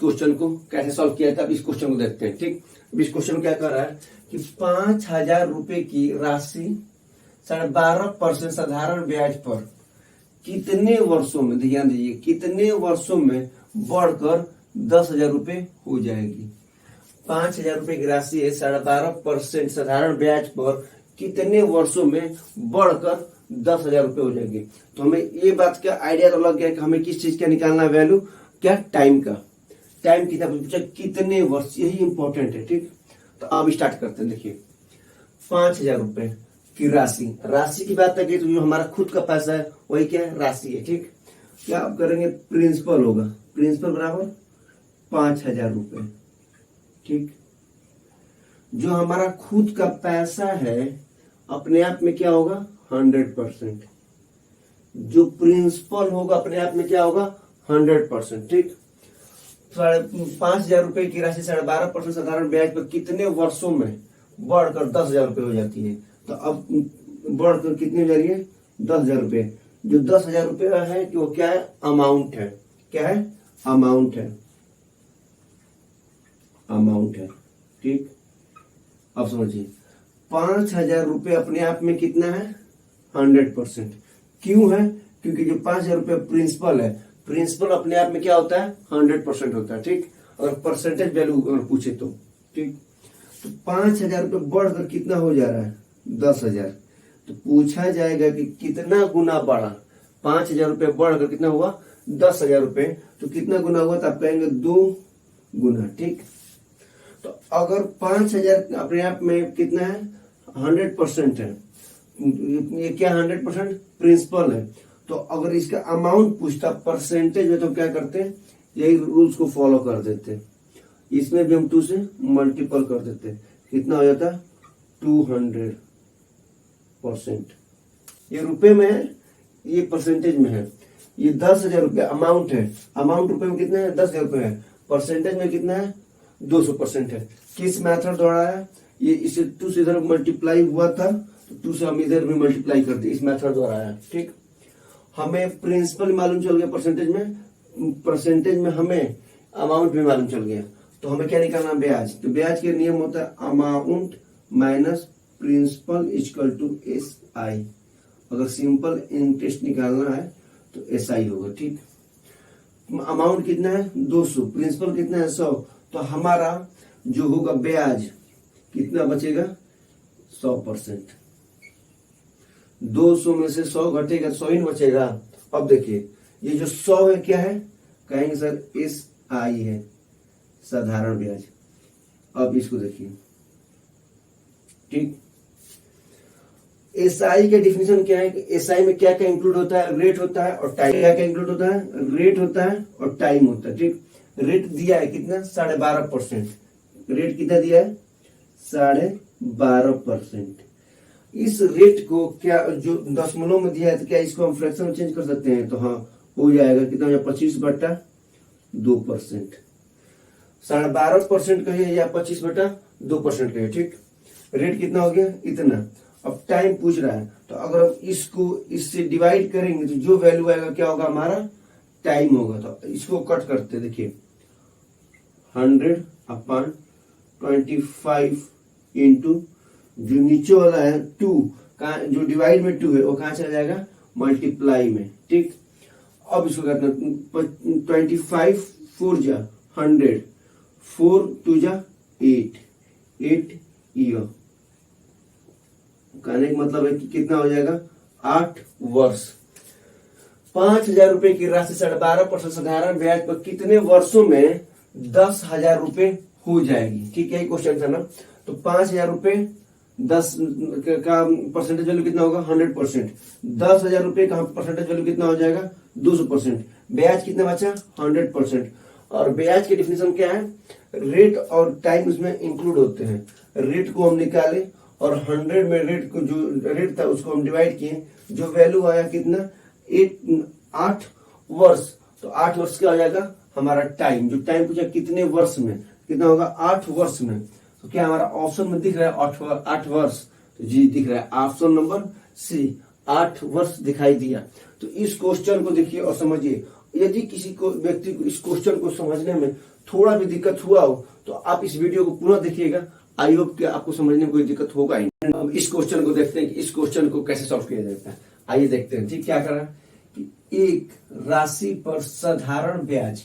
Question को कैसे solve किया था, अब इस क्वेश्चन को देखते हैं। ठीक, अब इस क्वेश्चन क्या कर रहा है कि 5,000 रुपए की राशि 12.5% साधारण ब्याज पर कितने वर्षों में, ध्यान दीजिए, कितने वर्षों में बढ़कर 10,000 रुपए हो जाएगी। 5,000 रुपए की राशि है 12.5% साधारण ब्याज पर कितने वर्षों में बढ़कर 10,000 रुपए हो जाएगी। तो हमें ये बात का आइडिया तो लग गया कि हमें किस चीज का निकालना वैल्यू, क्या, टाइम का। टाइम कितना पूछा, कितने वर्ष, यही इंपॉर्टेंट है। ठीक, तो अब स्टार्ट करते हैं। देखिए 5,000 रुपए की राशि की बात करें तो जो हमारा खुद का पैसा है वही क्या है, राशि है। ठीक, क्या आप करेंगे, प्रिंसिपल होगा, प्रिंसिपल बराबर 5,000 रुपए। ठीक, जो हमारा खुद का पैसा है अपने आप में क्या होगा, 100%। जो प्रिंसिपल होगा अपने आप में क्या होगा, 100%। ठीक, 5,000 रुपए की राशि 12.5% साधारण ब्याज पर कितने वर्षों में बढ़कर 10,000 रुपए हो जाती है। तो अब बढ़कर कितनी हो जा रही है, 10,000 रुपए। जो 10,000 रुपए है कि वो क्या है, अमाउंट है। क्या है, अमाउंट है, अमाउंट है। ठीक, अब समझिए 5,000 रुपए अपने आप में कितना है, 100%। क्यों है, क्योंकि जो 5,000 रुपए प्रिंसिपल है, प्रिंसिपल अपने आप में क्या होता है, 100% होता है। ठीक, अगर परसेंटेज वैल्यू अगर पूछे तो। ठीक, तो 5,000 रुपए बढ़कर कितना हो जा रहा है, 10,000। तो पूछा जाएगा कि कितना गुना बढ़ा, 5,000 रुपए बढ़कर कितना हुआ, 10,000 रुपए। तो कितना गुना हुआ, तो आप कहेंगे 2 गुना। ठीक, तो अगर 5,000 अपने आप में कितना है, 100% है, ये क्या 100% प्रिंसिपल है। तो अगर इसका अमाउंट पूछता परसेंटेज में तो क्या करते हैं, यही रूल्स को फॉलो कर देते। इसमें भी हम 2 से मल्टीपल कर देते, कितना हो जाता, 200%। ये रुपए में है, ये परसेंटेज में है। ये 10,000 रुपए अमाउंट है, अमाउंट रुपए में कितना है, 10,000 रुपए है, परसेंटेज में कितना है, 200% है। किस मेथड द्वारा है, ये इसे 2 से इधर मल्टीप्लाई हुआ था तो 2 से हम इधर भी मल्टीप्लाई कर दिए, इस मेथड द्वारा है। ठीक, हमें प्रिंसिपल मालूम चल गया परसेंटेज में हमें अमाउंट भी मालूम चल गया। तो हमें क्या निकालना, ब्याज। तो ब्याज के नियम होता है amount minus principal equal to SI। अगर सिंपल इंटरेस्ट निकालना है तो SI होगा। ठीक, अमाउंट कितना है, 200, प्रिंसिपल कितना है, 100। तो हमारा जो होगा ब्याज कितना बचेगा, 100%। 200 में से 100 घटेगा, 100 ही बचेगा। अब देखिए ये जो 100 है क्या है, कहेंगे सर SI है, साधारण ब्याज। अब इसको देखिए। ठीक, SI के डिफिनेशन क्या है, SI में क्या क्या इंक्लूड होता है, रेट होता है और टाइम। क्या क्या इंक्लूड होता है, रेट होता है और टाइम होता है। ठीक, रेट दिया है कितना, 12.5%। रेट कितना दिया है, 12.5%। इस रेट को क्या जो दशमलव में दिया है तो क्या इसको हम फ्रैक्शन में चेंज कर सकते हैं, तो हाँ हो जाएगा, कितना हो जाएगा, 25/2%। 12.5% कहिए या 25/2% कहिए। ठीक, रेट कितना हो गया, इतना। अब टाइम पूछ रहा है तो अगर हम इसको इससे डिवाइड करेंगे तो जो वैल्यू आएगा क्या होगा, हमारा टाइम होगा। तो इसको कट करते, देखिए 100/25 इंटू जो नीचे वाला है 2 का, जो डिवाइड में 2 है वो कहां चला जाएगा, मल्टीप्लाई में। ठीक, अब इसको करना 25 4 जा 100, 4 2 जा 8 ईयर। कहने का मतलब है कि कितना हो जाएगा, 8 वर्ष। 5,000 रुपए की राशि 12.5% साधारण ब्याज पर कितने वर्षों में 10,000 रुपए हो जाएगी। ठीक है, क्वेश्चन था ना। तो 5,000 रुपए 10 का परसेंटेज वैल्यू कितना होगा, 100%। 10,000 रुपए का परसेंटेज वैल्यू कितना हो जाएगा, 200%। ब्याज कितना बचा, 100%। और ब्याज की डिफिनेशन क्या है, रेट और टाइम उसमें इंक्लूड होते हैं। रेट को हम निकाले और 100 में रेट को, जो रेट था उसको हम डिवाइड किए, जो वैल्यू आया कितना, 8 वर्ष। तो 8 वर्ष क्या हो जाएगा हमारा टाइम, जो टाइम पूछा कितने वर्ष में, कितना होगा, 8 वर्ष में। तो क्या हमारा ऑप्शन में दिख रहा है 8 वर्ष, तो जी दिख रहा है ऑप्शन नंबर सी, 8 वर्ष दिखाई दिया। तो इस क्वेश्चन को देखिए और समझिए, यदि किसी को व्यक्ति को इस क्वेश्चन को समझने में थोड़ा भी दिक्कत हुआ हो तो आप इस वीडियो को पूरा देखिएगा। आई होप कि आपको समझने में कोई दिक्कत होगा ही। अब इस क्वेश्चन को देखते हैं कि इस क्वेश्चन को कैसे सॉल्व किया जाता है। आइए देखते हैं। ठीक, क्या करा कि एक राशि पर साधारण ब्याज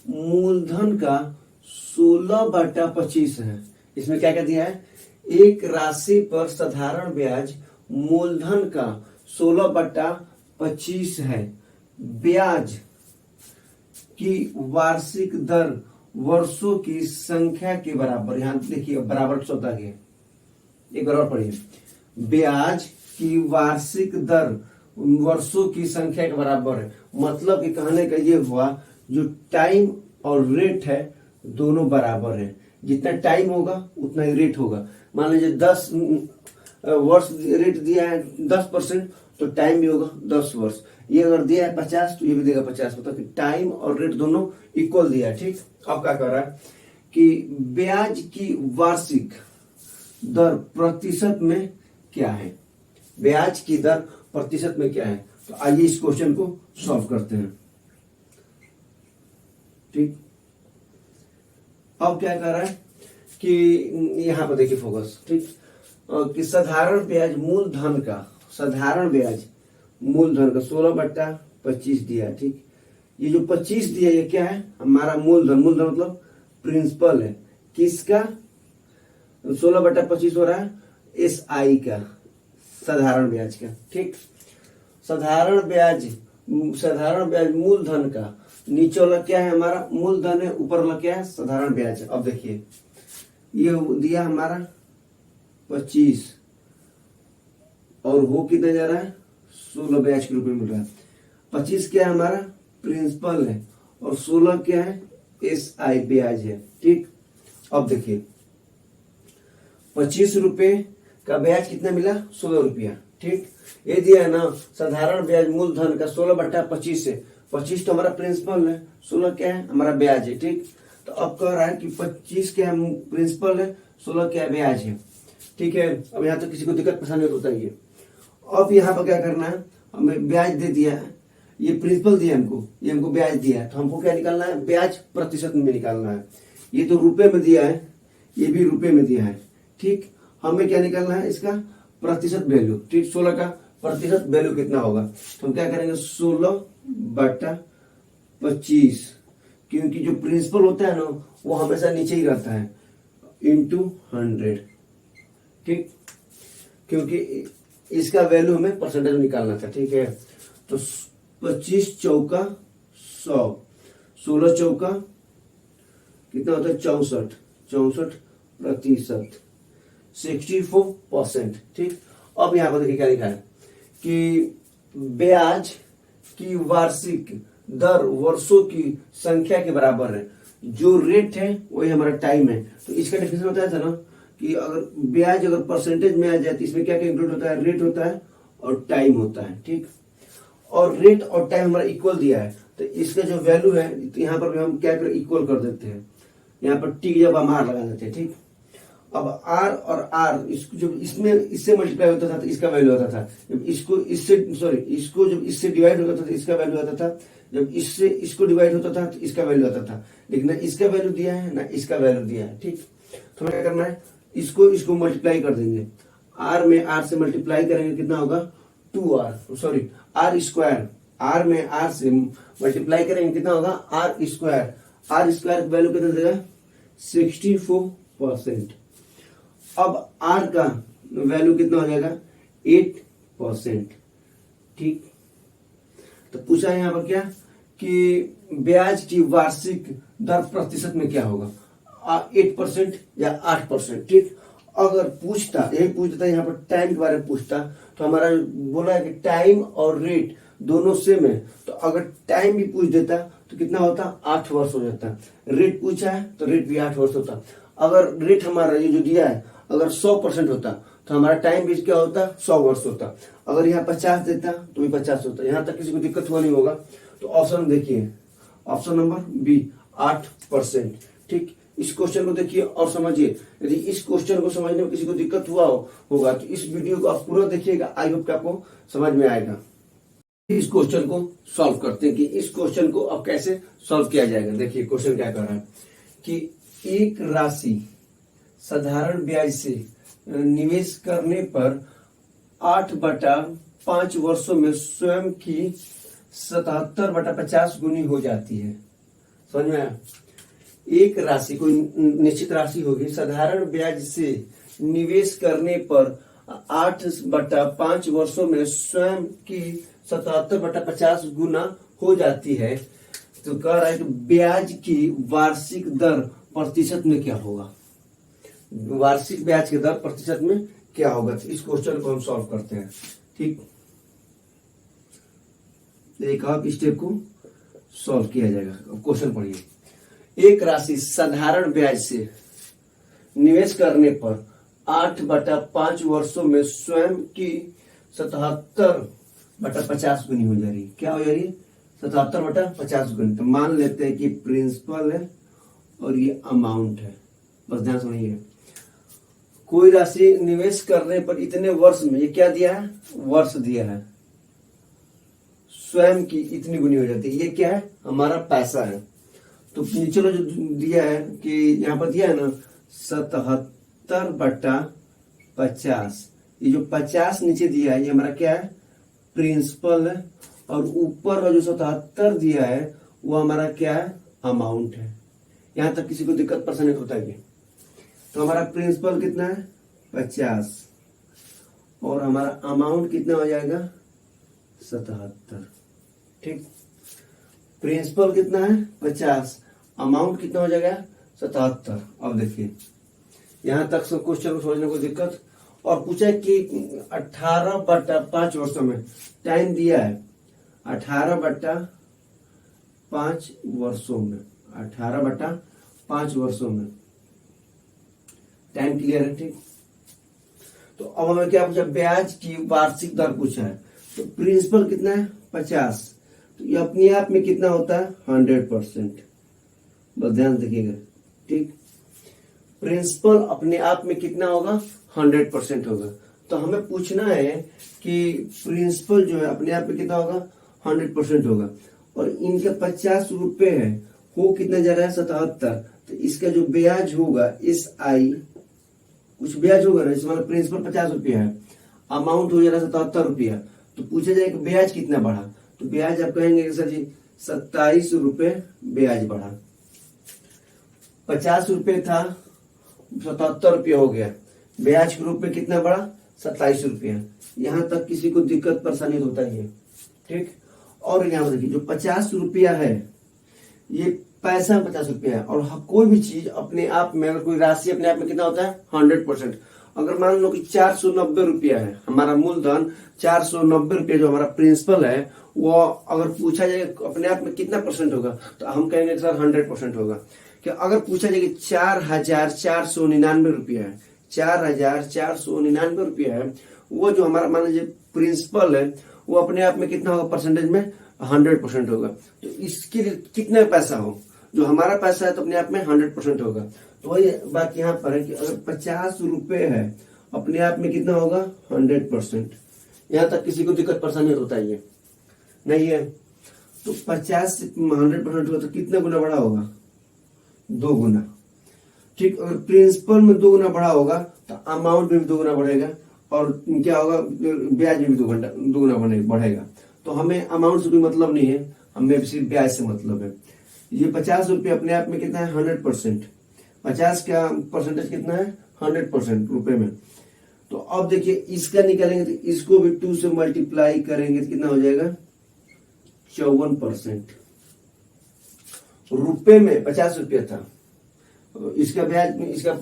मूलधन का 16/25 है। इसमें क्या क्या दिया है? एक राशि पर साधारण ब्याज मूलधन का 16/25 है। ब्याज की वार्षिक दर वर्षों की संख्या के बराबर, यहां देखिए बराबर शब्द आ गया, एक बार और पढ़िए। ब्याज की वार्षिक दर वर्षों की संख्या के बराबर है। मतलब कि कहने का ये हुआ, जो टाइम और रेट है दोनों बराबर है। जितना टाइम होगा उतना ही रेट होगा। मान लीजिए 10 वर्ष रेट दिया है 10%, तो टाइम भी होगा 10 वर्ष। ये अगर दिया है 50 तो ये भी देगा 50। मतलब कि टाइम और रेट दोनों इक्वल दिया है। ठीक, अब क्या कर रहा है कि ब्याज की वार्षिक दर प्रतिशत में क्या है, ब्याज की दर प्रतिशत में क्या है। तो आइए इस क्वेश्चन को सॉल्व करते हैं। ठीक, अब क्या कर रहा है कि यहां पर देखिए फोकस। ठीक, कि साधारण ब्याज मूलधन का 16/25 दिया है। ठीक, ये जो 25 दिया ये क्या है? हमारा मूलधन मतलब प्रिंसिपल है। किसका? 16/25 हो रहा है SI का, साधारण ब्याज का। ठीक, साधारण ब्याज मूलधन का, नीचे वाला क्या है? हमारा मूलधन है, ऊपर वाला क्या है? साधारण ब्याज है। अब देखिए ये दिया हमारा 25 और वो कितना जा रहा है? 16 ब्याज के रूप में मिल रहा है। 25 क्या है? हमारा प्रिंसिपल है और 16 क्या है? SI ब्याज है। ठीक, अब देखिए 25 रुपए का ब्याज कितना मिला? 16 रुपया। ठीक, ये दिया है ना साधारण ब्याज मूलधन का 16/25 है। 25 तो हमारा प्रिंसिपल है, 16 क्या है? हमारा ब्याज है। ठीक, तो अब कह रहा है कि 25 क्या है? प्रिंसिपल है, 16 क्या है? ब्याज है। ठीक है, अब यहाँ तो किसी को दिक्कत परेशानी होता है। अब यहाँ पर क्या करना है? हमें ब्याज दे दिया है, ये प्रिंसिपल दिया हमको, ये हमको ब्याज दिया है, तो हमको क्या निकालना है? ब्याज प्रतिशत में निकालना है। ये तो रुपए में दिया है, ये भी रुपए में दिया है। ठीक, हमें क्या निकालना है? इसका प्रतिशत वैल्यू। ठीक, 16 का प्रतिशत वैल्यू कितना होगा? तो हम क्या करेंगे? 16/25, क्योंकि जो प्रिंसिपल होता है ना वो हमेशा नीचे ही रहता है, इंटू 100। ठीक, क्योंकि इसका वैल्यू हमें परसेंटेज में निकालना था। ठीक है, तो 25 चौका 100, 16 चौका कितना होता है? 64% 64%। ठीक, अब यहां पर देखिए क्या लिखा है कि ब्याज की वार्षिक दर वर्षों की संख्या के बराबर है। जो रेट है वही हमारा टाइम है। तो इसका डेफिनेशन बताया था ना कि अगर ब्याज अगर परसेंटेज में आ जाए तो इसमें क्या क्या इंक्लूड होता है? रेट होता है और टाइम होता है। ठीक, और रेट और टाइम हमारा इक्वल दिया है, तो इसका जो वैल्यू है तो यहाँ पर भी हम क्या करें? इक्वल कर देते हैं। यहाँ पर टी जब हम आर लगा देते हैं। ठीक, अब आर और आर जो इसमें इससे मल्टीप्लाई होता था तो इसका वैल्यू आता था। जब इसको जब इससे डिवाइड होता था तो इसका वैल्यू आता था। जब इससे इसको डिवाइड होता था तो इसका वैल्यू आता था। लेकिन ना इसका वैल्यू दिया है ना इसका वैल्यू दिया है। ठीक, तो हमें क्या करना है? इसको मल्टीप्लाई कर देंगे। आर में आर से मल्टीप्लाई करेंगे, कितना होगा? 2r, R square. आर में आर से मल्टीप्लाई करेंगे, कितना होगा? R square. R square value कितना देगा? 64%। अब आर का वैल्यू कितना हो जाएगा? 8%। ठीक, तो पूछा है यहाँ पर क्या कि ब्याज की वार्षिक दर प्रतिशत में क्या होगा? 8% या 8%। ठीक, अगर पूछता यहाँ पर टाइम के बारे में पूछता तो हमारा बोला है कि टाइम और रेट दोनों सेम है। तो अगर टाइम भी पूछ देता तो कितना होता? 8 वर्ष हो जाता। रेट पूछा है तो रेट भी 8 वर्ष होता। अगर रेट हमारा ये जो दिया है अगर 100% होता तो हमारा टाइम भी क्या होता? 100 वर्ष होता। अगर यहाँ 50 देता तो भी 50 होता। यहाँ तक किसी को दिक्कत हुआ नहीं होगा। तो ऑप्शन देखिए, ऑप्शन नंबर बी, 8%। ठीक, इस क्वेश्चन को देखिए और समझिए। यदि इस क्वेश्चन को समझने में किसी को दिक्कत होगा तो इस वीडियो को आप पूरा देखिएगा। आई होप कि आपको समझ में आएगा। इस क्वेश्चन को सॉल्व करते हैं कि इस क्वेश्चन को अब कैसे सॉल्व किया जाएगा। देखिए क्वेश्चन क्या कर रहा है कि एक राशि साधारण ब्याज से निवेश करने पर 8/5 वर्षों में स्वयं की 77/50 गुनी हो जाती है। समझ में आया? एक राशि कोई निश्चित राशि होगी, साधारण ब्याज से निवेश करने पर 8/5 वर्षों में स्वयं की 77/50 गुना हो जाती है। तो कह रहा है कि ब्याज की वार्षिक दर प्रतिशत में क्या होगा, वार्षिक ब्याज की दर प्रतिशत में क्या होगा। तो इस क्वेश्चन को हम सॉल्व करते हैं। ठीक, एक आप स्टेप को सॉल्व किया जाएगा। क्वेश्चन पढ़िए। एक राशि साधारण ब्याज से निवेश करने पर 8/5 वर्षों में स्वयं की 77/50 गुनी हो जा रही है। क्या हो जा रही है? 77/50 गुनी। तो मान लेते हैं कि प्रिंसिपल है और ये अमाउंट है। बस ध्यान सुनिए, कोई राशि निवेश करने पर इतने वर्ष में, ये क्या दिया है? वर्ष दिया है, स्वयं की इतनी गुनी हो जाती है। ये क्या है? हमारा पैसा है। तो नीचे जो दिया है कि यहाँ पर दिया है ना 77/50, ये जो 50 नीचे दिया है ये हमारा क्या है? प्रिंसिपल है। और ऊपर जो 77 दिया है वो हमारा क्या है? अमाउंट है। यहां तक किसी को दिक्कत परेशानी होता है? तो हमारा प्रिंसिपल कितना है? 50 और हमारा अमाउंट कितना हो जाएगा? 77। ठीक, प्रिंसिपल कितना है? 50, अमाउंट कितना हो जाएगा? 77। अब देखिए यहां तक सब क्वेश्चन को समझने को दिक्कत। और पूछा कि 18/5 वर्षों में टाइम दिया है, 18/5 वर्षों में, 18/5 वर्षों में टाइम क्लियर है। ठीक, तो अब हमें क्या पूछा? ब्याज की वार्षिक दर पूछा है। तो प्रिंसिपल कितना है? 50। तो ये अपने आप में कितना होता है? 100%। बस ध्यान रखिएगा। ठीक, प्रिंसिपल अपने आप में कितना होगा? 100% होगा। तो हमें पूछना है कि प्रिंसिपल जो है अपने आप में कितना होगा? 100% होगा। और इनके 50 रुपए है, हो कितना जा रहा है? 77। तो इसका जो ब्याज होगा SI, कुछ ब्याज होगा ना, इसमें मतलब प्रिंसिपल 50 रुपया है, अमाउंट हो जा रहा है 77 रुपया। तो पूछा जाएगा ब्याज कितना बढ़ा? तो ब्याज आप कहेंगे कि सर जी 27 रुपए ब्याज बढ़ा। 50 रुपए था, 77 रुपया हो गया। ब्याज के रूप में कितना बढ़ा? 27 रुपया। यहां तक किसी को दिक्कत परेशानी होता ही है। ठीक, और यहाँ देखिए जो 50 रुपया है ये पैसा 50 रुपया है। और कोई भी चीज अपने आप में, अगर कोई राशि अपने आप में कितना होता है? 100%। अगर मान लो कि 490 रुपया है हमारा मूलधन, 490 रुपया जो हमारा प्रिंसिपल है, वो अगर पूछा जाए अपने आप में कितना परसेंट होगा, तो हम कहेंगे सर 100% होगा। कि अगर पूछा जाए कि 4,499 रुपया है, 4,499 रुपया है, वो जो हमारा मान लीजिए प्रिंसिपल है, वो अपने आप में कितना होगा? परसेंटेज में 100% होगा। तो इसके लिए कितना पैसा हो, जो हमारा पैसा है तो अपने आप में 100% होगा। तो वही बात यहाँ पर है कि अगर 50 रुपए है अपने आप में कितना होगा? 100%। यहाँ तक किसी को दिक्कत परेशानी होता है? नहीं है। तो 50 से 100% होगा तो कितना गुना बड़ा होगा? 2 गुना। ठीक, अगर प्रिंसिपल में 2 गुना बड़ा होगा तो अमाउंट में भी 2 गुना बढ़ेगा। और क्या होगा? ब्याज में भी 2 गुना बढ़ेगा। तो हमें अमाउंट से कोई मतलब नहीं है, हमें सिर्फ ब्याज से मतलब है। ये 50 रुपये अपने आप में कितना है? 100%। 50 का परसेंटेज कितना है? 100% रुपए में। तो अब देखिए इसका निकालेंगे तो इसको भी 2 से मल्टीप्लाई करेंगे तो कितना हो जाएगा? 54%। रुपए में 50 रुपया था, इसका ब्याज, इसका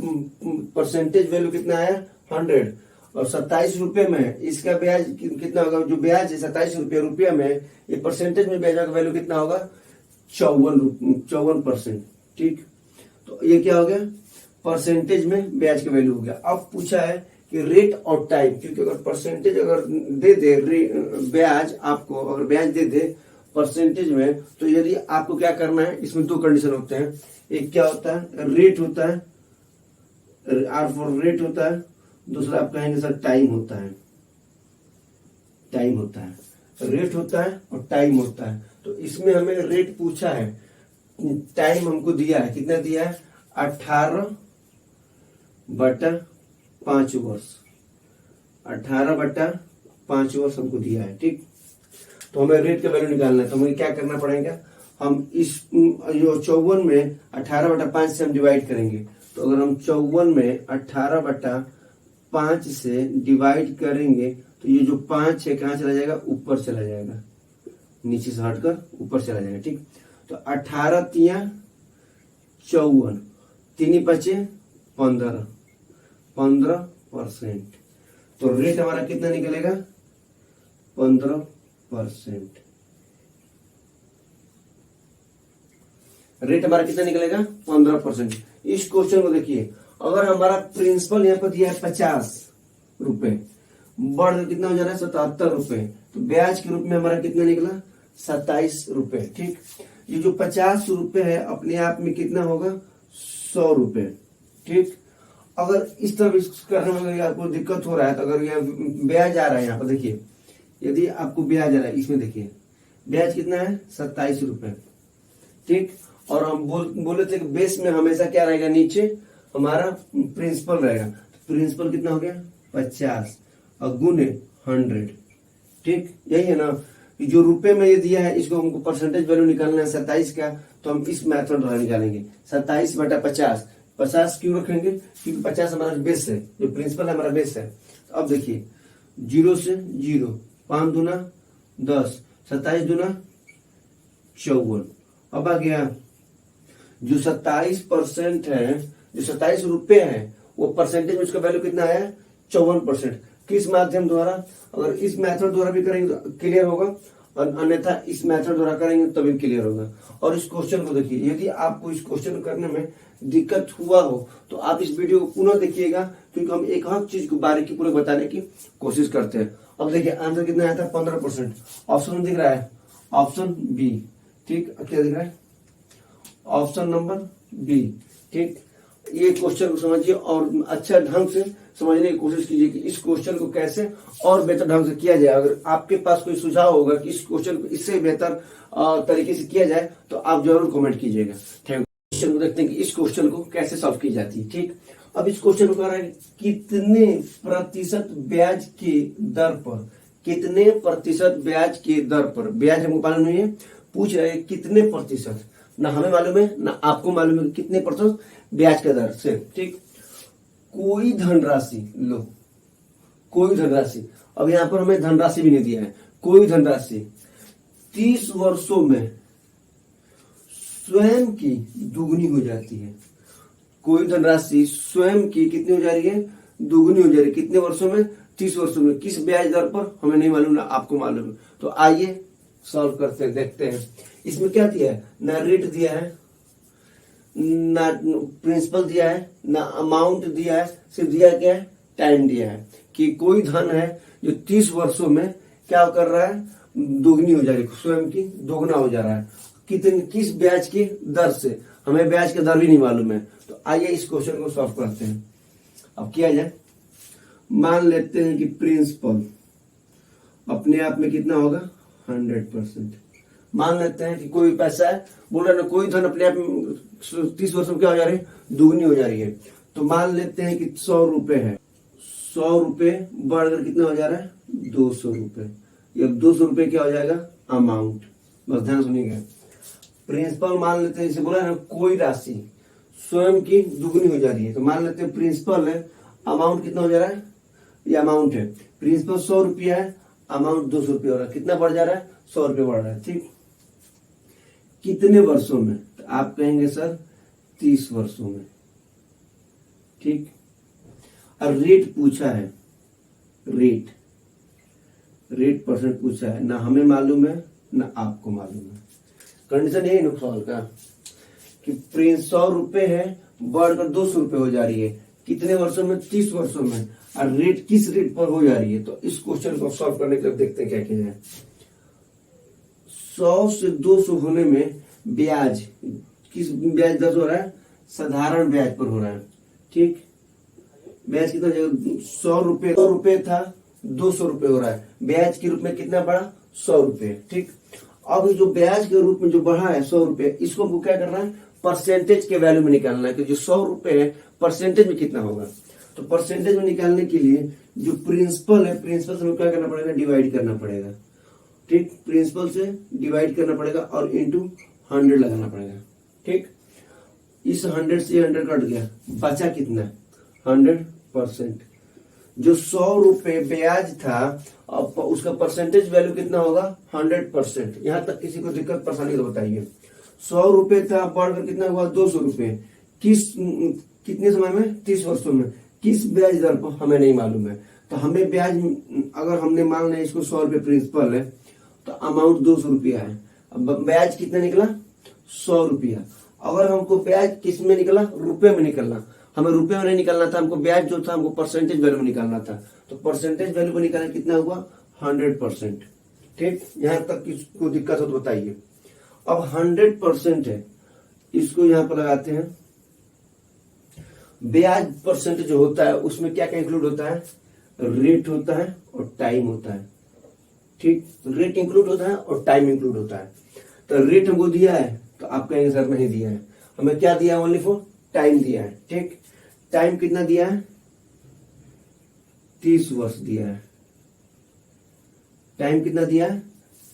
परसेंटेज वैल्यू कितना आया? 100। और 27 रुपए में इसका ब्याज कितना होगा? जो ब्याज है 27 रुपया में, ये परसेंटेज में ब्याज का वैल्यू कितना होगा? 54%। ठीक, तो ये क्या हो गया? परसेंटेज में ब्याज का वैल्यू हो गया। अब पूछा है कि रेट और टाइम, क्योंकि अगर परसेंटेज अगर दे दे ब्याज, आपको अगर ब्याज दे दे परसेंटेज में, तो यदि आपको क्या करना है, इसमें 2 कंडीशन होते हैं। एक क्या होता है? रेट होता है, R फॉर रेट होता है। दूसरा आप कहेंगे सर टाइम होता है, टाइम होता है। रेट होता है और टाइम होता है। तो इसमें हमें रेट पूछा है, टाइम हमको दिया है, कितना दिया है 18/5 वर्ष, 18/5 वर्ष हमको दिया है। ठीक, तो हमें रेट का वैल्यू निकालना है। तो हमें क्या करना पड़ेगा, हम इस जो 54 में 18/5 से हम डिवाइड करेंगे। तो अगर हम 54 में 18/5 से डिवाइड करेंगे तो ये जो 5 है कहाँ चला जाएगा, ऊपर चला जाएगा, नीचे से हटकर ऊपर चला जाएगा। ठीक, तो 18 तिया 54, 3 5 15, 15%। तो रेट हमारा कितना निकलेगा 15%। रेट हमारा कितना निकलेगा 15%। इस क्वेश्चन को देखिए, अगर हमारा प्रिंसिपल यहाँ पर दिया है 50 रुपए, बढ़ कितना हो जा रहा है 77 रुपए, तो ब्याज के रूप में हमारा कितना निकला 27 रुपए। ठीक, ये जो 50 रुपए है अपने आप में कितना होगा 100 रुपए। ठीक, अगर इस तरह करने में आपको दिक्कत हो रहा है तो अगर यहाँ ब्याज आ रहा है, यहाँ पर देखिए यदि आपको ब्याज आ रहा है, इसमें देखिए ब्याज कितना है 27 रुपए। ठीक, और हम बोले थे कि बेस में हमेशा क्या रहेगा, नीचे हमारा प्रिंसिपल रहेगा। तो प्रिंसिपल कितना हो गया 50 और गुने 100। ठीक, यही है ना, जो रुपए में ये दिया है इसको हमको परसेंटेज वैल्यू निकालना है 27 का, तो हम इस मेथड द्वारा निकालेंगे। 27/50, 50 क्यों रखेंगे, क्योंकि 50 हमारा बेस है, जो प्रिंसिपल है हमारा बेस है। तो अब देखिए 0 से 0, 5 दूना 10, 27 दूना 54। अब आ गया जो 27% है, जो 27 रुपए है, वो परसेंटेज में उसका वैल्यू कितना है 54%। किस माध्यम द्वारा, अगर इस मेथड द्वारा भी करेंगे तो क्लियर होगा, और अन्यथा इस मेथड द्वारा करेंगे तभी क्लियर होगा। और इस क्वेश्चन को देखिए, यदि आपको इस क्वेश्चन करने में दिक्कत हुआ हो तो आप इस वीडियो को पुनः देखिएगा, क्योंकि हम एक हर चीज को बारीकी पूरे बताने की कोशिश करते हैं। अब देखिए आंसर कितना आया था 15%। ऑप्शन दिख रहा है, ऑप्शन बी। ठीक, क्या दिख रहा है, ऑप्शन नंबर बी। ठीक, ये क्वेश्चन को समझिए और अच्छा ढंग से समझने की कोशिश कीजिए कि इस क्वेश्चन को कैसे और बेहतर ढंग से किया जाए। अगर आपके पास कोई सुझाव होगा कि इस क्वेश्चन को इससे बेहतर तरीके से किया जाए तो आप जरूर कमेंट कीजिएगा। Thank you. क्वेश्चन को देखते हैं कि इस क्वेश्चन को कैसे सॉल्व की जाती है। ठीक, अब इस क्वेश्चन को कह रहा है कितने प्रतिशत ब्याज की दर पर, कितने प्रतिशत ब्याज की दर पर, ब्याज हमको मालूम नहीं है, पूछ रहे हैं कितने प्रतिशत, ना हमें मालूम है ना आपको मालूम है कितने प्रतिशत ब्याज के दर से। ठीक, कोई धनराशि लो, कोई धनराशि, अब यहां पर हमें धनराशि भी नहीं दिया है, कोई धनराशि 30 वर्षों में स्वयं की दुगनी हो जाती है। कोई धनराशि स्वयं की कितनी हो जा रही है, दुगनी हो जा रही है। कितने वर्षों में, 30 वर्षों में। किस ब्याज दर पर हमें नहीं मालूम, ना आपको मालूम है। तो आइए सॉल्व करते हैं, देखते हैं। इसमें क्या दिया है, ना रेट दिया है, ना प्रिंसिपल दिया है, ना अमाउंट दिया है, सिर्फ दिया क्या है, टाइम दिया है कि कोई धन है जो 30 वर्षों में क्या कर रहा है, दोगुनी हो जा रही है, स्वयं की दोगुना हो जा रहा है। कितने, किस ब्याज की दर से, हमें ब्याज का दर भी नहीं मालूम है। तो आइए इस क्वेश्चन को सॉल्व करते हैं। अब किया जाए, मान लेते हैं कि प्रिंसिपल अपने आप में कितना होगा 100%। मान लेते हैं कि कोई पैसा है, बोल रहे ना कोई धन अपने आप में 30 वर्षों में क्या हो जा रही है, दुगनी हो जा रही है। तो मान लेते हैं कि 100 रुपए है, 100 रुपए बढ़कर कितना हो जा रहा है 200 रुपए। ये 200 रुपए क्या हो जाएगा अमाउंट, बस ध्यान सुनिएगा। प्रिंसिपल मान लेते हैं, जैसे बोला ना कोई राशि स्वयं की दुगनी हो जा रही है, तो मान लेते हैं प्रिंसिपल है, अमाउंट कितना हो जा रहा है, ये अमाउंट है। प्रिंसिपल 100 रुपया है, अमाउंट 200 रुपया हो रहा है, कितना बढ़ जा रहा है 100 रुपये बढ़ रहा है। ठीक, कितने वर्षों में, तो आप कहेंगे सर 30 वर्षों में। ठीक, और रेट पूछा है, रेट परसेंट पूछा है, ना हमें मालूम है ना आपको मालूम है। कंडीशन यही नुकसान का कि 100 रुपए है बढ़कर 200 रुपये हो जा रही है, कितने वर्षों में 30 वर्षों में, और रेट किस रेट पर हो जा रही है। तो इस क्वेश्चन को सॉल्व करने के लिए देखते हैं क्या किया जाए। 100 से 200 होने में ब्याज किस ब्याज दर हो रहा है, साधारण ब्याज पर हो रहा है। ठीक, ब्याज कितना 100 रुपए था 200 रुपए हो रहा है, ब्याज के रूप में कितना बढ़ा 100 रुपए। ठीक, अब जो ब्याज के रूप में जो बढ़ा है 100 रुपए, इसको हमको क्या करना है, परसेंटेज के वैल्यू में निकालना है कि जो 100 रुपए है परसेंटेज में कितना होगा। तो परसेंटेज में निकालने के लिए जो प्रिंसिपल है, प्रिंसिपल से क्या करना पड़ेगा, डिवाइड करना पड़ेगा। ठीक, प्रिंसिपल से डिवाइड करना पड़ेगा और इंटू 100 लगाना पड़ेगा। ठीक, इस 100 से 100 कट गया, बचा कितना, 100%। जो 100 रुपए ब्याज था अब उसका परसेंटेज वैल्यू कितना होगा, 100%। यहां तक किसी को दिक्कत परेशानी तो बताइए। 100 रुपए था, बढ़कर कितना हुआ, 200 रुपए। कितने समय में, 30 वर्षों में। किस ब्याज दर पर हमें नहीं मालूम है। तो हमें ब्याज, अगर हमने मान लिया इसको 100 रुपए प्रिंसिपल है तो अमाउंट 200 रुपया है। अब ब्याज कितना निकला, 100 रुपया। अगर हमको ब्याज किस में निकला, रुपए में निकलना, हमें रुपए में नहीं निकलना था, हमको ब्याज जो था हमको परसेंटेज वैल्यू में निकालना था। तो परसेंटेज वैल्यू में निकालना कितना हुआ, 100%। ठीक, यहां तक किसको दिक्कत हो तो बताइए। अब 100% है, इसको यहां पर लगाते हैं। ब्याज परसेंटेज जो होता है उसमें क्या क्या इंक्लूड होता है, रेट होता है और टाइम होता है। ठीक, रेट इंक्लूड होता है और टाइम इंक्लूड होता है। तो रेट हमको दिया है तो आप कहेंगे सर नहीं दिया है, हमें क्या दिया है, ओनली फॉर टाइम दिया है। ठीक, टाइम कितना दिया है, 30 वर्ष दिया है। टाइम कितना दिया है,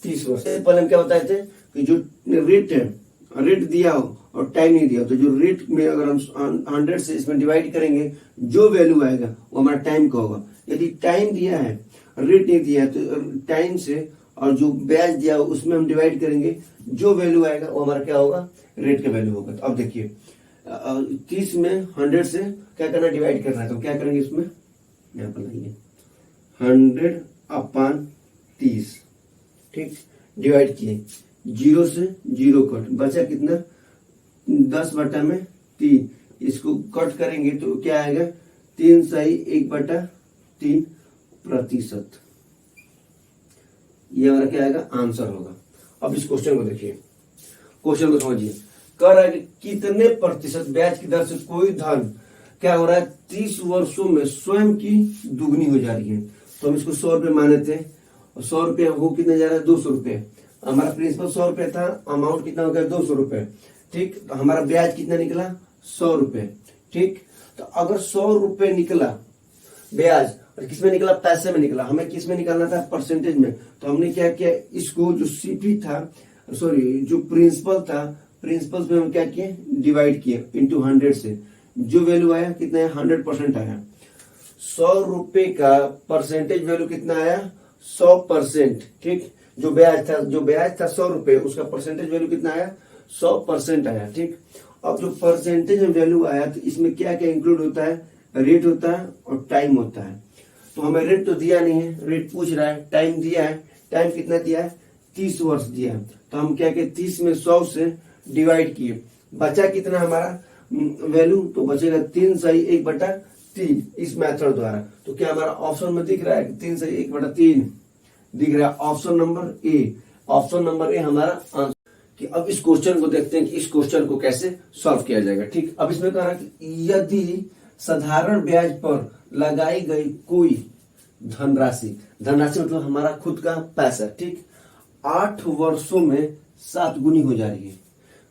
30 वर्ष। पहले हम क्या बताए थे कि जो रेट है, रेट दिया हो और टाइम नहीं दिया हो, तो जो रेट में अगर हम 100 से इसमें डिवाइड करेंगे, जो वैल्यू आएगा वो हमारा टाइम का होगा। यदि टाइम दिया है, रेट नहीं दिया है, तो टाइम से और जो ब्याज दिया हो उसमें हम डिवाइड करेंगे, जो वैल्यू आएगा वो हमारा क्या होगा, रेट का वैल्यू होगा। तो अब देखिए 30 में 100 से क्या करना, डिवाइड करना है। तो क्या करेंगे इसमें, यहाँ पर लाइए 100/30। ठीक, डिवाइड किए, 0 से 0 कट, बचा कितना, 10/3। इसको कट करेंगे तो क्या आएगा, 3 सही 1/3%। ये हमारा क्या आएगा, आंसर होगा। अब इस क्वेश्चन को देखिए, क्वेश्चन को समझिए। कह रहा है कि कितने प्रतिशत ब्याज की दर से कोई धन क्या हो रहा है, 30 वर्षों में स्वयं की दुगनी हो जा रही है। तो हम इसको 100 रुपए माने थे, और 100 रुपए हो कितने जा रहा है, 200 रुपए। हमारा प्रिंसिपल 100 रुपए था, अमाउंट कितना हो गया, 200 रुपए। ठीक, तो हमारा ब्याज कितना निकला, 100 रुपए। ठीक, तो अगर 100 रुपए निकला ब्याज, और किसमें निकला, पैसे में निकला, हमें किसमें निकालना था, परसेंटेज में। तो हमने क्या किया, इसको जो सीपी था, सॉरी जो प्रिंसिपल था, प्रिंसिपल पे हम क्या किए, डिवाइड किए इंटू 100 से। जो वैल्यू आया कितना है, 100% आया। 100 रुपए का परसेंटेज वैल्यू कितना आया, 100%। ठीक, जो ब्याज था 100 रुपए, उसका परसेंटेज वैल्यू कितना आया, 100% आया। ठीक, अब जो परसेंटेज में वैल्यू आया तो इसमें क्या क्या इंक्लूड होता है, रेट होता है और टाइम होता है। तो हमें रेट तो दिया नहीं है, रेट पूछ रहा है, टाइम दिया है, टाइम कितना दिया है, 30 वर्ष दिया है। तो हम क्या किए, 30 में 100 से डिवाइड किए, बचा कितना हमारा वैल्यू, तो बचेगा 3 सही 1/3 इस मेथड द्वारा। तो क्या हमारा ऑप्शन में दिख रहा है, 3 सही 1/3 दिख रहा है, option number A. Option number A हमारा आंसर। कि अब इस क्वेश्चन को देखते हैं कि इस क्वेश्चन को कैसे सॉल्व किया जाएगा। ठीक, अब इसमें कह रहा है कि यदि साधारण ब्याज पर लगाई गई कोई धनराशि मतलब हमारा खुद का पैसा, ठीक, 8 वर्षों में 7 गुनी हो जा रही है।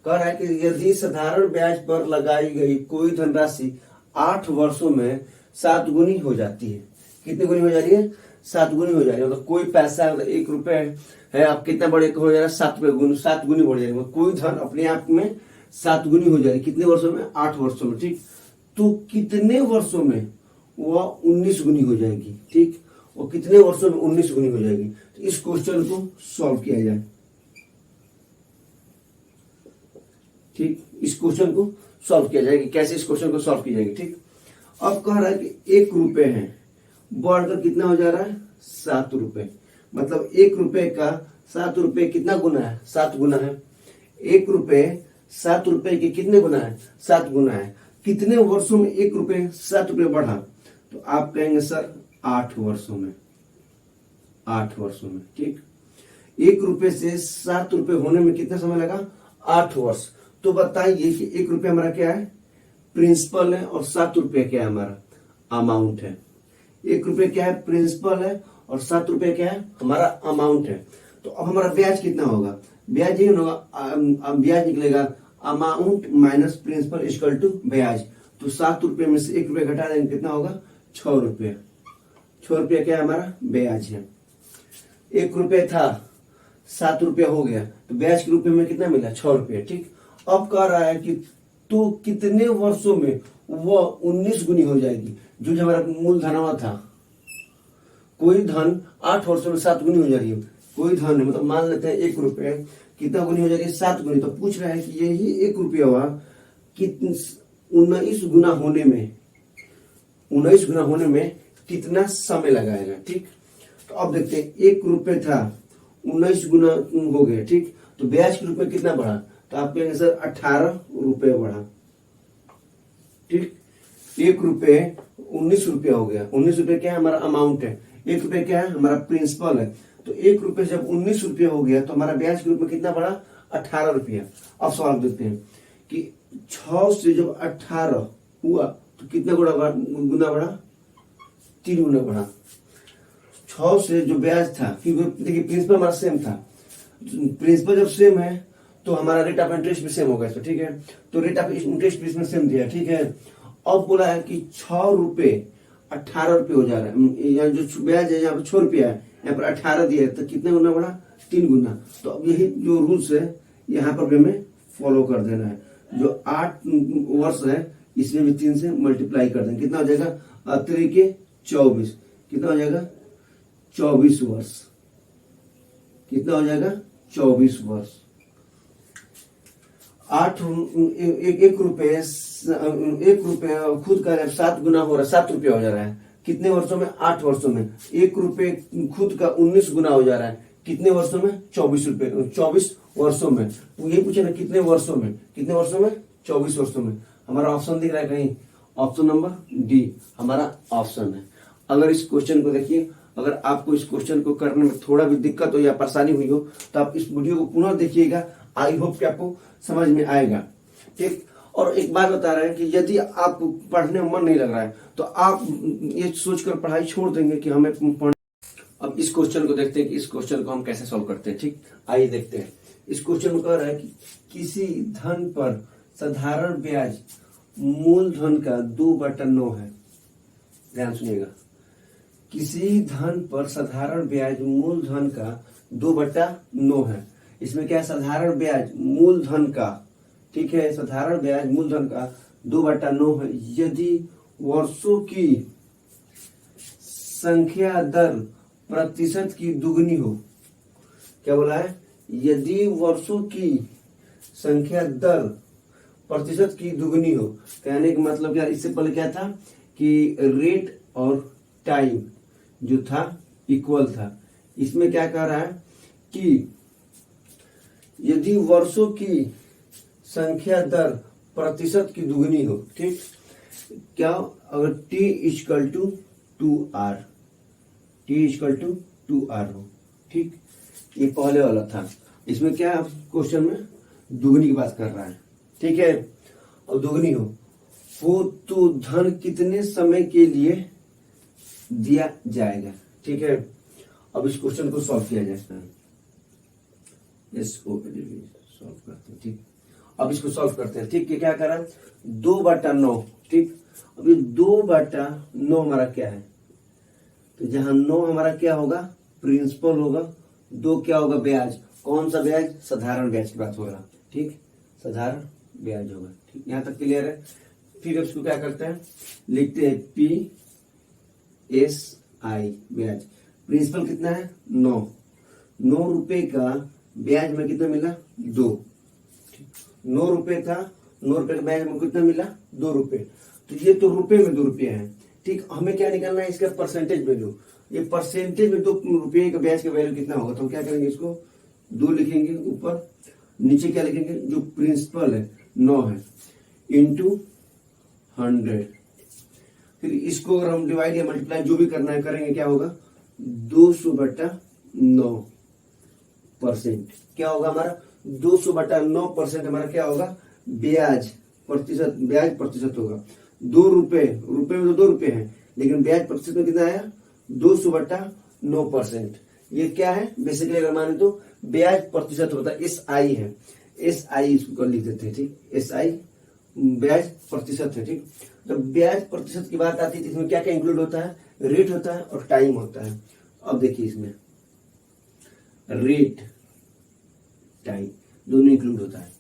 कह रहा है कि यदि साधारण ब्याज पर लगाई गई कोई धनराशि 8 वर्षों में 7 गुनी हो जाती है। कितनी गुनी हो जा रही है, 7 गुनी हो जा रही है। मतलब कोई पैसा, मतलब 1 रुपए है, आप कितना बड़े हो जा रहा है, 7 गुनी बढ़ जाएगी। कोई धन अपने आप में 7 गुनी हो जा रही है। कितने वर्षों में, 8 वर्षों में। ठीक, तो कितने वर्षों में वह 19 गुनी हो जाएगी। ठीक, और कितने वर्षों में 19 गुनी हो जाएगी। तो इस क्वेश्चन को सॉल्व किया जाए। ठीक, इस क्वेश्चन को सॉल्व किया जाएगा। कैसे इस क्वेश्चन को सॉल्व किया जाएगा। ठीक, अब कह रहा है कि 1 रुपए है, बढ़कर कितना हो जा रहा है, 7 रुपए। मतलब 1 रुपए का 7 रुपए कितना गुना है, 7 गुना है। 1 रुपए 7 रुपए के कितने गुना है, 7 गुना है। कितने वर्षों में 1 रुपए 7 रुपए बढ़ा, तो आप कहेंगे सर 8 वर्षों में। 8 वर्षों में। ठीक, 1 रुपए से 7 रुपए होने में कितना समय लगा, 8 वर्ष। तो बताइए कि 1 रुपए हमारा क्या है, प्रिंसिपल है, और 7 रुपए क्या है, हमारा अमाउंट है। 1 रुपए क्या है, प्रिंसिपल है, और 7 रुपए क्या है, हमारा अमाउंट है। तो अब हमारा ब्याज कितना होगा, ब्याज ये होगा, अब ब्याज निकलेगा amount minus principal equal to ब्याज। तो 7 रुपये में से 1 रुपये घटा देंगे, कितना होगा 6 रुपये। 6 रुपये क्या है हमारा ब्याज है। 1 रुपये था 7 रुपये हो गया, तो ब्याज के रूप में कितना मिला 6 रुपये। ठीक, अब कह रहा है कि तो कितने वर्षों में वो 19 गुनी हो जाएगी, जो हमारा मूलधन था। कोई धन 8 वर्षों में 7 गुनी हो जा रही है, कोई धन मतलब मान लेते हैं 1 रुपये कितना गुनी हो जाएगी 7 गुनी। तो पूछ रहा है कि यही 1 रुपया हुआ कि 19 गुना होने में, 19 गुना होने में कितना समय लगाएगा। ठीक, तो अब देखते हैं 1 रुपये था 19 गुना हो गया। ठीक, तो ब्याज के रूप में कितना बढ़ा, तो आप कहेंगे सर 18 रुपये बढ़ा। ठीक, 1 रुपये 19 रुपया हो गया। 19 रुपये क्या है हमारा अमाउंट है, 1 रुपये क्या है हमारा प्रिंसिपल है। तो 1 रुपये जब 19 रुपया हो गया तो हमारा ब्याज के रूप में कितना बढ़ा 18 रुपया। अब सवाल देखते हैं कि 6 से जब 18 हुआ तो कितना गुना बढ़ा, 3 गुना बढ़ा। 6 से जो ब्याज था, क्योंकि देखिए प्रिंसिपल हमारा सेम था, प्रिंसिपल जब सेम है तो हमारा रेट ऑफ इंटरेस्ट भी सेम होगा। ठीक है, तो रेट ऑफ इंटरेस्ट भी इसमें सेम दिया। ठीक है, अब बोला है कि 6 रुपये 18 रुपये हो जा रहा है, यहाँ जो ब्याज है यहाँ पे 6 रुपया है, यहाँ पर 18 दिया है, तो कितना गुना बढ़ा 3 गुना। तो अब यही जो रूल्स है यहाँ पर भी हमें फॉलो कर देना है। जो 8 वर्ष है इसमें भी 3 से मल्टीप्लाई कर देंगे, कितना हो जाएगा 3 के 24, कितना हो जाएगा 24 वर्ष, कितना हो जाएगा 24 वर्ष। 1 रुपये खुद का 7 गुना हो रहा है, 7 रुपया हो जा रहा है, कितने वर्षों में 8 वर्षों में। 1 रुपये खुद का 19 गुना हो जा रहा है, कितने वर्षों में 24 वर्षों में। तो ये पूछे ना कितने वर्षों में, कितने वर्षों में 24 वर्षों में। हमारा ऑप्शन दिख रहा है कहीं, ऑप्शन नंबर डी हमारा ऑप्शन है। अगर इस क्वेश्चन को देखिए, अगर आपको इस क्वेश्चन को करने में थोड़ा भी दिक्कत हो या परेशानी हुई हो तो आप इस वीडियो को पुनः देखिएगा, आई होप कि आपको समझ में आएगा। ठीक, और एक बात बता रहे हैं कि यदि आपको पढ़ने में मन नहीं लग रहा है तो आप ये सोचकर पढ़ाई छोड़ देंगे कि हमें पढ़। अब इस क्वेश्चन को देखते हैं कि इस क्वेश्चन को हम कैसे सॉल्व करते हैं। ठीक, आइए देखते हैं। इस क्वेश्चन में कह रहा है कि किसी धन पर साधारण ब्याज मूलधन का 2/9 है। ध्यान सुनिएगा, किसी धन पर साधारण ब्याज मूलधन का 2/9 है। इसमें क्या है, साधारण ब्याज मूलधन का, ठीक है, साधारण ब्याज मूलधन का 2/9 है। यदि वर्षों की संख्या दर प्रतिशत की दुगनी हो, क्या बोला है, यदि वर्षों की संख्या दर प्रतिशत की दुगनी हो, कहने का मतलब क्या, इससे पहले क्या था कि रेट और टाइम जो था इक्वल था। इसमें क्या कह रहा है कि यदि वर्षों की संख्या दर प्रतिशत की दुगनी हो। ठीक, क्या, अगर t equal to 2r, t equal to 2r हो। ठीक, ये पहले वाला था। इसमें क्या क्वेश्चन में दुगनी की बात कर रहा है। ठीक है, और दुगनी हो वो तो धन कितने समय के लिए दिया जाएगा। ठीक है, अब इस क्वेश्चन को सॉल्व किया जाए, इसको सॉल्व करते हैं। ठीक, अब इसको सॉल्व करते हैं। ठीक, क्या करा 2/9। ठीक, अब ये 2/9 हमारा क्या है, तो जहां 9 हमारा क्या होगा प्रिंसिपल होगा, 2 क्या होगा ब्याज। कौन सा ब्याज, साधारण ब्याज की बात हो रहा। ठीक, साधारण ब्याज होगा। ठीक, यहां तक क्लियर है। फिर इसको क्या करते हैं, लिखते हैं PSI ब्याज। प्रिंसिपल कितना है 9 रुपए का ब्याज में कितना मिला 2। 9 रुपए था, 9 रुपए का ब्याज में कितना मिला 2 रुपए। तो ये तो रुपए में 2 रुपये है। ठीक, हमें क्या निकालना है, इसका परसेंटेज वैल्यू। ये परसेंटेज में 2 रुपये का ब्याज का वैल्यू कितना होगा, तो हम क्या करेंगे, इसको 2 लिखेंगे ऊपर, नीचे क्या लिखेंगे, जो प्रिंसिपल है 9 है इंटू 100। फिर इसको अगर हम डिवाइड या मल्टीप्लाई जो भी करना है करेंगे, क्या होगा 200/9%। क्या होगा हमारा 200/9% हमारा क्या होगा ब्याज प्रतिशत होगा। 2 रुपए में तो 2 रुपए है, लेकिन ब्याज प्रतिशत में कितना आया 200/9%। ये क्या है बेसिकली अगर माने तो ब्याज प्रतिशत होता है, SI है, SI इसको लिख देते हैं, ठीक, SI ब्याज प्रतिशत है, ठीक। तो ब्याज प्रतिशत की बात आती है तो इसमें क्या क्या इंक्लूड होता है, रेट होता है और टाइम होता है। अब देखिए इसमें रेट टाइम दोनों इंक्लूड होता है।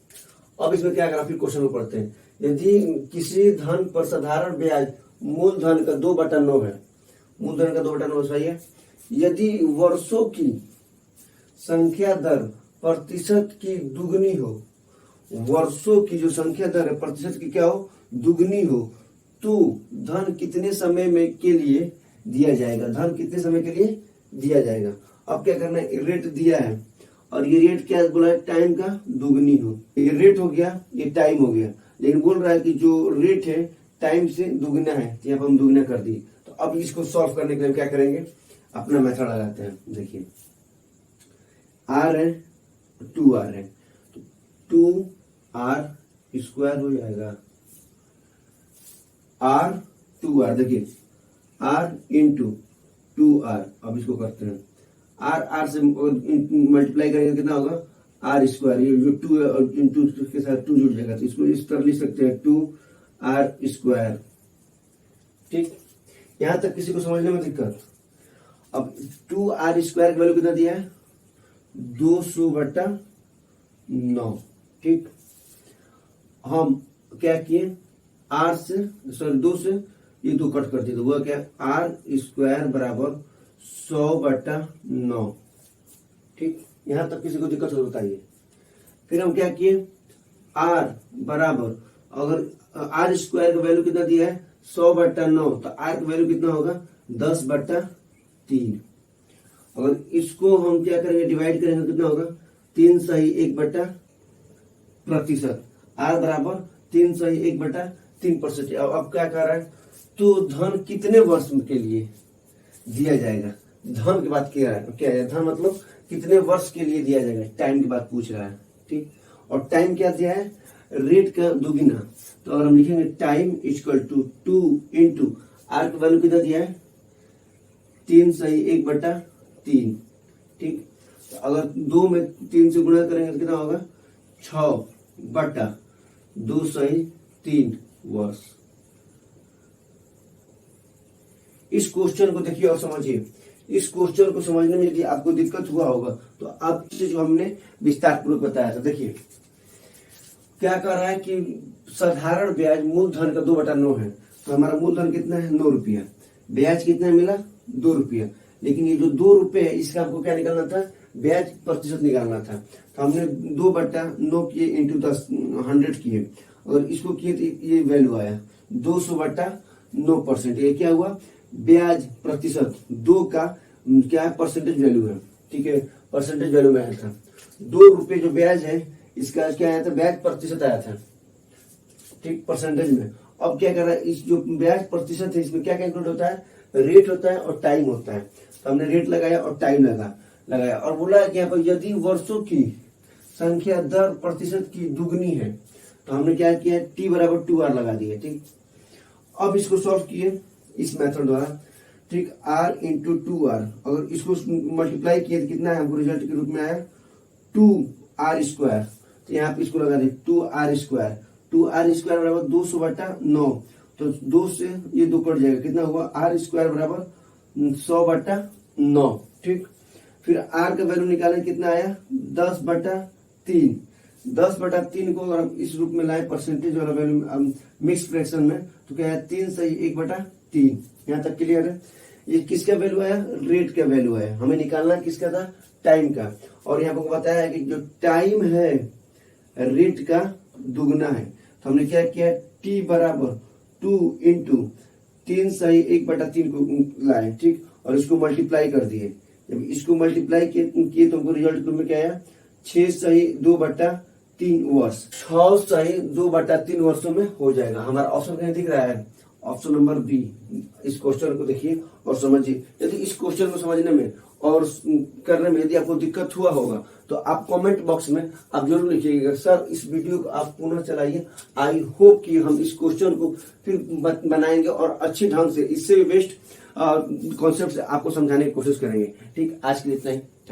अब इसमें क्या अगर फिर क्वेश्चन में पढ़ते हैं, यदि किसी धन पर साधारण ब्याज मूलधन का 2/9 है, मूलधन का 2/9 सही है, यदि वर्षों की संख्या दर प्रतिशत की दुगनी हो, वर्षों की जो संख्या दर है प्रतिशत की क्या हो, दुगनी हो, तो धन कितने समय में के लिए दिया जाएगा, धन कितने समय के लिए दिया जाएगा। अब क्या करना है, रेट दिया है और ये रेट क्या बोला है, टाइम का दुगनी हो, ये रेट हो गया, ये टाइम हो गया, लेकिन बोल रहा है कि जो रेट है टाइम से दुगना है, तो यहाँ पर हम दुगना कर दिए। तो अब इसको सॉल्व करने के लिए क्या करेंगे, अपना मेथड लगाते हैं। देखिए आर है 2r है, तो 2r स्क्वायर हो जाएगा, r 2r, देखिए r इंटू 2r। अब इसको करते हैं, r से मल्टीप्लाई करेंगे कितना होगा, r स्क्वायर, ये जो 2 इंटू के साथ 2 जुड़ जाएगा, तो इसको इस तरह लिख सकते हैं 2r स्क्वायर, ठीक। यहां तक किसी को समझने में दिक्कत। अब 2r स्क्वायर की वैल्यू कितना दिया है, 200/9, ठीक। हम क्या किए, r से सॉरी 2 से ये 2 कट कर दिए, तो वह क्या, r स्क्वायर बराबर 100/9, ठीक। यहां तक किसी को दिक्कत हो बताइए। फिर हम क्या किए, r बराबर, अगर r स्क्वायर का वैल्यू कितना दिया है 100/9, तो r का वैल्यू कितना होगा 10/3। अगर इसको हम क्या करेंगे, डिवाइड करेंगे, कितना होगा 3 सही 1/प्रतिशत, r बराबर 3 सही 1/3%। अब क्या कर रहा है, तो धन कितने वर्ष के लिए दिया जाएगा, धन की बात क्या है, धन मतलब कितने वर्ष के लिए दिया जाएगा, टाइम की बात पूछ रहा है, ठीक। और टाइम क्या दिया है, रेट का दुगुना, तो अगर हम लिखेंगे time equal to 2 into R की वैल्यू कितना दिया है 3 सही 1/3, ठीक। तो अगर 2 में 3 से गुणा करेंगे तो कितना होगा 6/2 सही 3 वर्ष। इस क्वेश्चन को देखिए और समझिए। इस क्वेश्चन को समझने में यदि आपको दिक्कत हुआ होगा तो आप जो हमने विस्तार पूर्वक बताया था, देखिए क्या कर रहा है कि साधारण ब्याज मूलधन का 2/9 है, तो हमारा मूलधन कितना है 9 रुपया, ब्याज कितना मिला 2 रुपया, लेकिन ये जो 2 रुपये है इसका हमको क्या निकालना था, ब्याज प्रतिशत निकालना था। तो हमने 2/9 किए इंटू 100 किए, अगर इसको किए तो ये वैल्यू आया 200/9%। ये क्या हुआ, ब्याज प्रतिशत 2 का क्या परसेंटेज वैल्यू है, ठीक है, परसेंटेज वैल्यू में आया था 2 रुपये जो ब्याज है इसका क्या आया था, ब्याज प्रतिशत आया था, ठीक, परसेंटेज में। अब क्या कर रहा है, इस जो ब्याज प्रतिशत है इसमें क्या क्या इंक्लूड होता है, रेट होता है और टाइम होता है। तो हमने रेट लगाया और टाइम लगाया और बोला है कि यहाँ पर यदि वर्षों की संख्या दर प्रतिशत की दुगनी है, तो हमने क्या किया, t बराबर 2r लगा दिया, ठीक। अब इसको सॉल्व किए इस मेथड द्वारा, ठीक, r इंटू 2r, अगर इसको मल्टीप्लाई किए तो कितना है, हमको रिजल्ट के रूप में आया 2r स्क्वायर, तो यहाँ पे इसको लगा दे 2r स्क्वायर, 2r स्क्वायर बराबर 200/9, तो 2 से ये 2 कट जाएगा, कितना हुआ r स्क्वायर बराबर 100/9, ठीक। फिर r का वैल्यू निकालें, कितना आया 10/3, 10/3 को अगर हम इस रूप में लाए परसेंटेज वाला वैल्यू मिक्स फ्रैक्शन में, तो क्या है 3 सही 1/3। यहाँ तक क्लियर है। ये किसका वैल्यू आया, रेट का वैल्यू आया, हमें निकालना किसका था, टाइम का। और यहाँ पर बताया है कि जो टाइम है रेट का दुगना है, तो हमने क्या किया, t बराबर 2 इंटू 3 सही 1/3 को लाए, ठीक, और इसको मल्टीप्लाई कर दिए। जब इसको मल्टीप्लाई किए तो हमको रिजल्ट में क्या आया 6 सही 2/3 वर्ष, 6 सही 2/3 वर्षों में हो जाएगा। हमारा ऑप्शन कहीं दिख रहा है, ऑप्शन नंबर बी। इस क्वेश्चन को देखिए और समझिए। यदि इस क्वेश्चन को समझने में और करने में यदि आपको दिक्कत हुआ होगा तो आप कमेंट बॉक्स में आप जरूर लिखिएगा, सर इस वीडियो को आप पुनः चलाइए। आई होप कि हम इस क्वेश्चन को फिर बनाएंगे और अच्छे ढंग से, इससे भी बेस्ट कॉन्सेप्ट आपको समझाने की कोशिश करेंगे। ठीक, आज के लिए इतना ही।